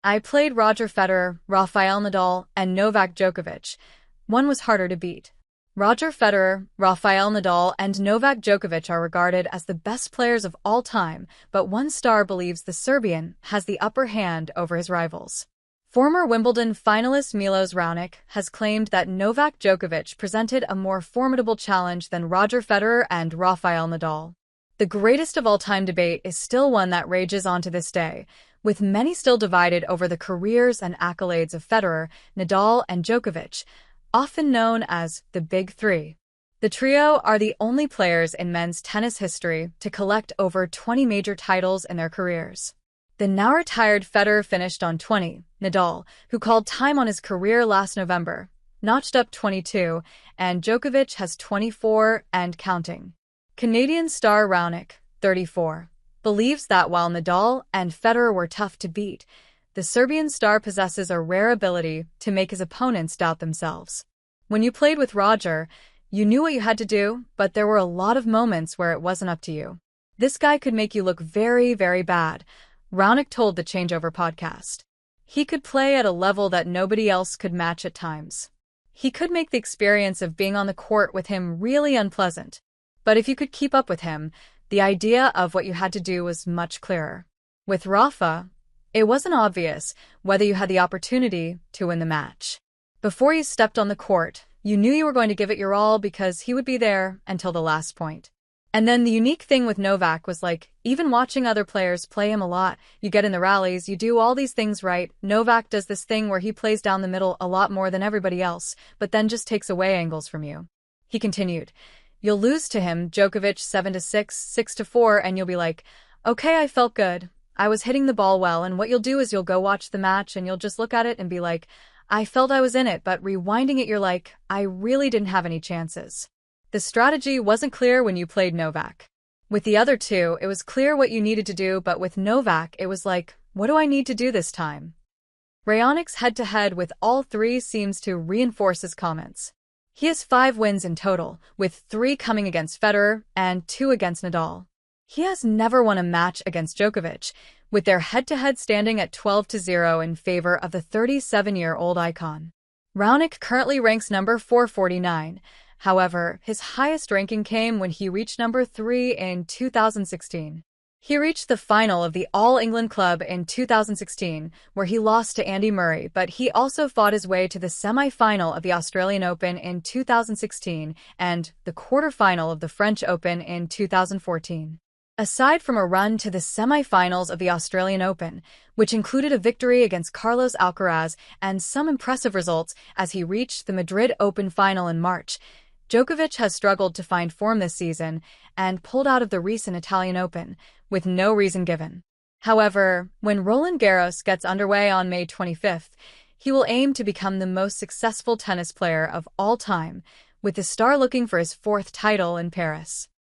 I played Roger Federer, Rafael Nadal, and Novak Djokovic. One was harder to beat. Roger Federer, Rafael Nadal, and Novak Djokovic are regarded as the best players of all time, but one star believes the Serbian has the upper hand over his rivals. Former Wimbledon finalist Milos Raonic has claimed that Novak Djokovic presented a more formidable challenge than Roger Federer and Rafael Nadal. The greatest of all-time debate is still one that rages on to this day, with many still divided over the careers and accolades of Federer, Nadal, and Djokovic, often known as the Big Three. The trio are the only players in men's tennis history to collect over 20 major titles in their careers. The now-retired Federer finished on 20, Nadal, who called time on his career last November, notched up 22, and Djokovic has 24 and counting. Canadian star Raonic, 34, believes that while Nadal and Federer were tough to beat, the Serbian star possesses a rare ability to make his opponents doubt themselves. When you played with Roger, you knew what you had to do, but there were a lot of moments where it wasn't up to you. This guy could make you look very, very bad, Raonic told the Changeover podcast. He could play at a level that nobody else could match at times. He could make the experience of being on the court with him really unpleasant. But if you could keep up with him, the idea of what you had to do was much clearer. With Rafa, it wasn't obvious whether you had the opportunity to win the match. Before you stepped on the court, you knew you were going to give it your all because he would be there until the last point. And then the unique thing with Novak was even watching other players play him a lot, you get in the rallies, you do all these things right. Novak does this thing where he plays down the middle a lot more than everybody else, but then just takes away angles from you. He continued, "You'll lose to him, Djokovic 7-6, 6-4, and you'll be like, okay, I felt good. I was hitting the ball well, and what you'll do is you'll go watch the match and you'll just look at it and be like, I felt I was in it, but rewinding it you're like, I really didn't have any chances." The strategy wasn't clear when you played Novak. With the other two, it was clear what you needed to do, but with Novak, it was like, what do I need to do this time? Raonic's head-to-head with all three seems to reinforce his comments. He has 5 wins in total, with 3 coming against Federer and 2 against Nadal. He has never won a match against Djokovic, with their head-to-head standing at 12-0 in favor of the 37-year-old icon. Raonic currently ranks number 449. However, his highest ranking came when he reached number 3 in 2016. He reached the final of the All England Club in 2016, where he lost to Andy Murray, but he also fought his way to the semi-final of the Australian Open in 2016 and the quarter-final of the French Open in 2014. Aside from a run to the semi-finals of the Australian Open, which included a victory against Carlos Alcaraz and some impressive results as he reached the Madrid Open final in March, Djokovic has struggled to find form this season and pulled out of the recent Italian Open, with no reason given. However, when Roland Garros gets underway on May 25th, he will aim to become the most successful tennis player of all time, with the star looking for his 4th title in Paris.